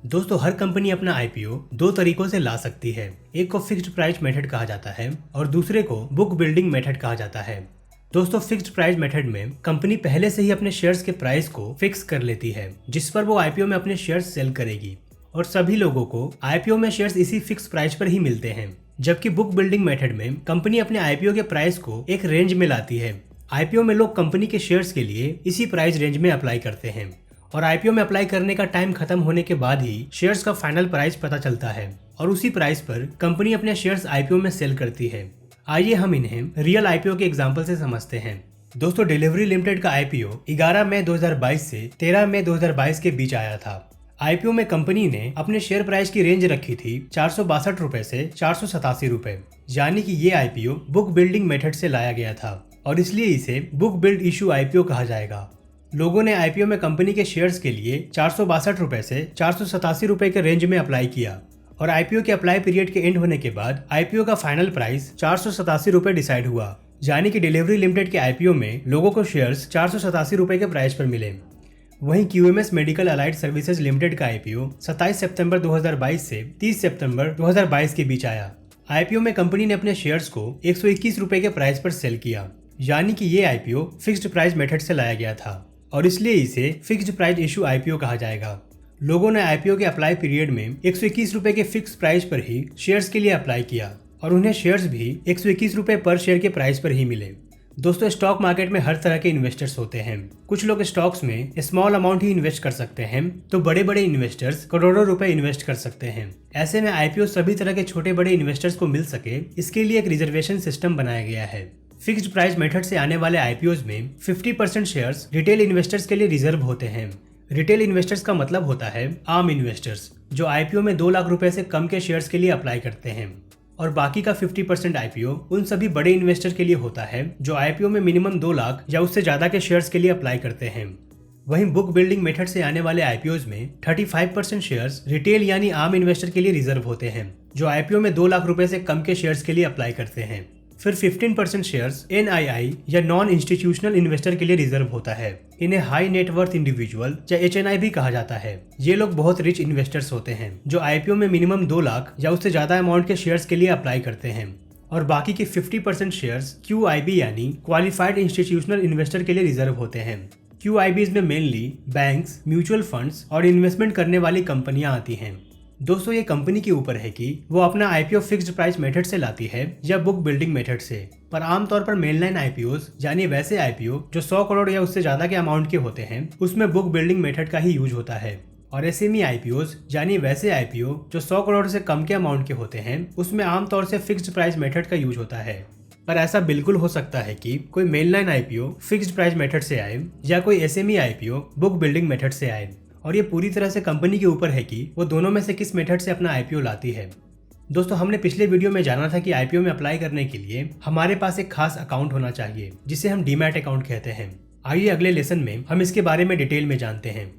दोस्तों हर कंपनी अपना आईपीओ दो तरीकों से ला सकती है। एक को फिक्स्ड प्राइस मेथड कहा जाता है और दूसरे को बुक बिल्डिंग मेथड कहा जाता है। दोस्तों फिक्स्ड प्राइस मेथड में कंपनी पहले से ही अपने शेयर्स के प्राइस को फिक्स कर लेती है जिस पर वो आईपीओ में अपने शेयर्स सेल करेगी और सभी लोगों को आईपीओ में शेयर्स इसी फिक्स प्राइस पर ही मिलते हैं। जबकि बुक बिल्डिंग मेथड में कंपनी अपने आईपीओ के प्राइस को एक रेंज में लाती है। आईपीओ में लोग कंपनी के शेयर्स के लिए इसी प्राइस रेंज में अप्लाई करते हैं और आईपीओ में अप्लाई करने का टाइम खत्म होने के बाद ही शेयर्स का फाइनल प्राइस पता चलता है और उसी प्राइस पर कंपनी अपने शेयर्स आईपीओ में सेल करती है। आइए हम इन्हें रियल आईपीओ के एग्जांपल से समझते हैं। दोस्तों डिलीवरी लिमिटेड का आईपीओ 11 मई 2022 से 13 मई 2022 के बीच आया था। आईपीओ में कंपनी ने अपने शेयर प्राइस की रेंज रखी थी 462 रुपए से 487 रुपए, यानी कि ये आईपीओ बुक बिल्डिंग मेथड से लाया गया था और इसलिए इसे बुक बिल्ड इशू आईपीओ कहा जाएगा। लोगों ने आईपीओ में कंपनी के शेयर्स के लिए 462 रुपए से 487 रुपए के रेंज में अप्लाई किया और आईपीओ के अप्लाई पीरियड के एंड होने के बाद आईपीओ का फाइनल प्राइस 487 रुपए डिसाइड हुआ, यानी कि डिलीवरी लिमिटेड के आईपीओ में लोगों को शेयर्स 487 रुपए के प्राइस पर मिले। वहीं QMS medical allied services limited का आईपीओ 27 सितंबर 2022 से 30 सितंबर 2022 के बीच आया। आईपीओ में कंपनी ने अपने शेयर्स को 121 रुपए के प्राइस पर सेल किया, यानी कि ये आईपीओ फिक्स्ड प्राइस मेथड से लाया गया था और इसलिए इसे फिक्स्ड प्राइस इशू आईपीओ कहा जाएगा। लोगों ने आईपीओ के अप्लाई पीरियड में 121 रुपए के फिक्स प्राइस पर ही शेयर्स के लिए अप्लाई किया और उन्हें शेयर्स भी 121 रुपए पर शेयर के प्राइस पर ही मिले। दोस्तों स्टॉक मार्केट में हर तरह के इन्वेस्टर्स होते हैं। कुछ लोग स्टॉक्स में स्मॉल अमाउंट ही इन्वेस्ट कर सकते हैं तो बड़े बड़े इन्वेस्टर्स करोड़ों रुपए इन्वेस्ट कर सकते हैं। ऐसे में आईपीओ सभी तरह के छोटे बड़े इन्वेस्टर्स को मिल सके इसके लिए एक रिजर्वेशन सिस्टम बनाया गया है। फिक्स्ड प्राइस मेथड से आने वाले आईपीओज में 50% शेयर्स रिटेल इन्वेस्टर्स के लिए रिजर्व होते हैं। रिटेल इन्वेस्टर्स का मतलब होता है आम इन्वेस्टर्स जो आईपीओ में 2 लाख रुपए से कम के शेयर्स के लिए अप्लाई करते हैं और बाकी का 50% आईपीओ उन सभी बड़े इन्वेस्टर के लिए होता है जो आईपीओ में मिनिमम 2 लाख या उससे ज्यादा के शेयर्स के लिए अप्लाई करते हैं। वहीं बुक बिल्डिंग मेथड से आने वाले आईपीओज में 35% शेयर्स रिटेल यानी आम इन्वेस्टर के लिए रिजर्व होते हैं जो आईपीओ में 2 लाख रुपए से कम के शेयर्स के लिए अप्लाई करते हैं। फिर 15% शेयर्स एनआईआई या नॉन इंस्टीट्यूशनल इन्वेस्टर के लिए रिजर्व होता है। इन्हें हाई नेटवर्थ इंडिविजुअल या एचएनआई भी कहा जाता है। ये लोग बहुत रिच इन्वेस्टर्स होते हैं जो आईपीओ में मिनिमम 2 लाख या उससे ज्यादा अमाउंट के शेयर्स के लिए अप्लाई करते हैं और बाकी के 50% शेयर्स क्यूआईबी यानी क्वालिफाइड इंस्टीट्यूशनल इन्वेस्टर के लिए रिजर्व होते हैं। क्यूआईबीज में मेनली बैंक्स, म्यूचुअल फंड्स और इन्वेस्टमेंट करने वाली कंपनियां आती हैं। दोस्तों ये कंपनी के ऊपर है कि वो अपना आईपीओ फिक्स्ड प्राइस मेथड से लाती है या बुक बिल्डिंग मेथड से, पर आमतौर पर मेनलाइन आईपीओज यानी वैसे आईपीओ जो 100 करोड़ या उससे ज्यादा के अमाउंट के होते हैं उसमें बुक बिल्डिंग मेथड का ही यूज होता है और एसएमई आईपीओज यानी वैसे आईपीओ जो 100 करोड़ से कम के अमाउंट के होते हैं उसमें आमतौर से फिक्स्ड प्राइस मेथड का यूज होता है। पर ऐसा बिल्कुल हो सकता है कि कोई mainline IPO fixed price method से आए या कोई SME IPO book building method से आए और ये पूरी तरह से कंपनी के ऊपर है कि वो दोनों में से किस मेथड से अपना आईपीओ लाती है। दोस्तों हमने पिछले वीडियो में जाना था कि आईपीओ में अप्लाई करने के लिए हमारे पास एक खास अकाउंट होना चाहिए जिसे हम डीमैट अकाउंट कहते हैं। आइए अगले लेसन में हम इसके बारे में डिटेल में जानते हैं।